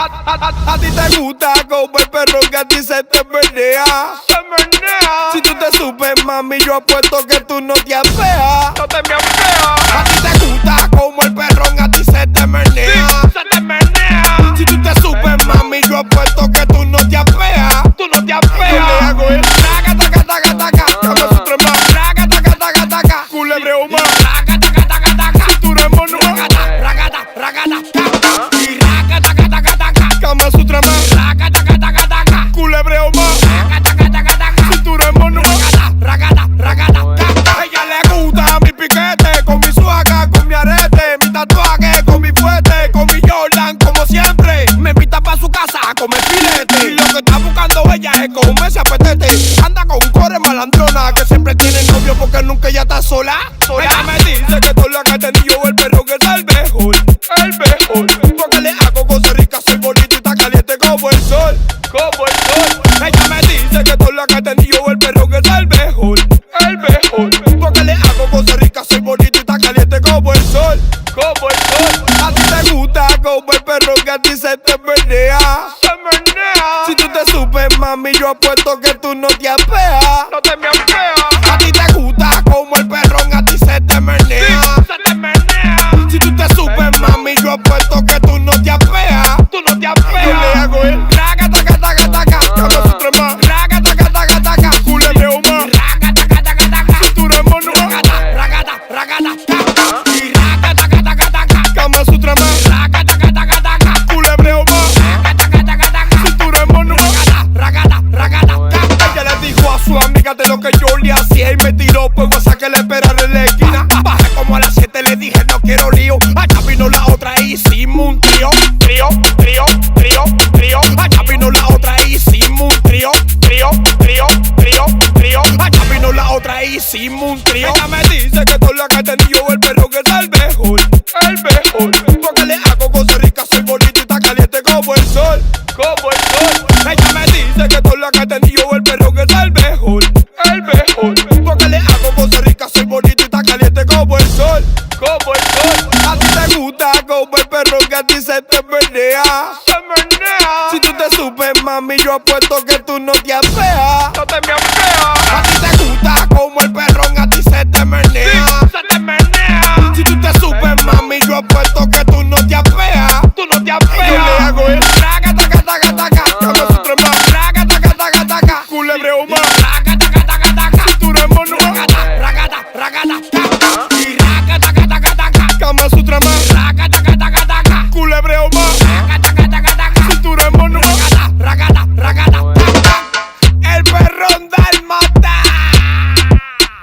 A ti te gusta como el perro que a ti se te menea. Se menea. Si tú te supes, mami, yo apuesto que tú no te apeas. No te me apeas. A ti te gusta como el perrón a ti se te menea. Sí, se te menea. Si tú te supes, mami, yo apuesto que tú no te apeas. Tú no te Yo apeas. le hago el raga, taca, taca, taca. Kama Sutra más. Raga, taca, taca, taca. Culebreo más. Raga, taca, taca, taca. Cintura mono. Ragata, ragata, ragata, taca. Y raga, taca, taca, taca. Kama Sutra más. Raga, taca, taca, taca. Culebreo más. Raga, taca, taca, taca. Cintura mono. Ragata, ragata, ragata, taca. A ella le gusta mi piquete, con mi suaga, con mi arete, mi tatuaje, con mi fuete, con mi Jordan, como siempre. Me invita pa' su casa a comer filete. Y lo que está buscando ella es comer ese apetete. Anda con core malandrona, que siempre tiene novio porque nunca ella está sola. Ella me dice que todo lo que ha tenido el perro que es el mejor. El mejor. Porque le hago cosas ricas, soy bonito y está caliente como el sol. Como el sol. Ella me dice que todo lo que ha tenido el perro que es el mejor. El mejor. Porque le hago cosas ricas, soy bonito y está caliente como el sol. Como el sol. A ti te gusta como el perro que a ti se te menea. Se menea. Si tú te supes, mami, yo apuesto que tú no te apeas. No te me apeas. A ti te gusta como el perrón a ti se te menea. Se te menea. Si tú te supes, mami, yo apuesto que tú no te apeas. Tú no te Yo apeas. le hago el raga, taca, taca, taca. Kama Sutra más. Raga, taca, taca, taca. Culebreo más. Raga, taca, taca, taca. Cintura mono. Ragata, ragata, ragata, taca. Y raga, taca, taca, taca. Kama Sutra más. Raga, taca, taca, taca. Culebreo más. Raga, taca, taca, taca. Cintura mono. Ragata, ragata, ragata, taca. Ella le dijo a su amiga de lo que yo le hacía y me tiró por WhatsApp que le esperara en la esquina. Bajé como a las 7, le dije no quiero lío. Allá vino la otra e hicimos un trío. Trío, trío, trío, trío. Allá vino la otra e hicimos un trío. Trío, trío, trío, trío. Allá vino la otra e hicimos un trío. Ella me dice que todo lo que ha tenido el perro que es el mejor. El mejor. Porque le hago cosas ricas, soy bonito y está caliente como el sol. Como el sol. Ella me dice que todo lo que ha tenido el perro que es el mejor. El mejor. Porque le hago cosas ricas, soy bonito y está caliente como el sol. Como el sol. A ti te gusta como el perro que a ti se te menea. Se menea. Si tú te supes, mami, yo apuesto que tú no te apeas. No te me apeas. A ti te gusta como el perrón a ti se te menea. Se te menea. Si tú te supes, mami, yo apuesto que tú no te apeas. Tú no te Yo le apeas. hago el raga, taca, taca, taca. Kama Sutra más. Raga, taca, taca, taca. Culebreo más. Raga, taca, taca, taca. Cintura mono. Ragata, ragata, ragata, taca. Y raga, taca, taca, taca. Kama Sutra más. Raga, taca, taca, taca. Culebreo más. Raga, taca, taca, taca. Cintura mono. Ragata, ragata, ragata, taca. El perrón dálmata.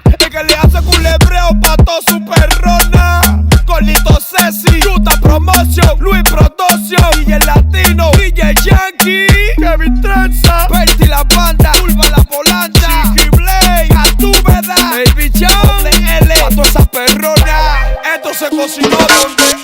El que le hace culebreo pa' toda su perrona. Colito Ceci, Yuta Promotion, Luis Production, DJ Latino, DJ Yankee, Kevin Trenza, Berti la banda, Tulva la volanta, Chiqui Blade, Atúbeda, El Bichón, L, pa' toda esa perrona. Esto se cocinó donde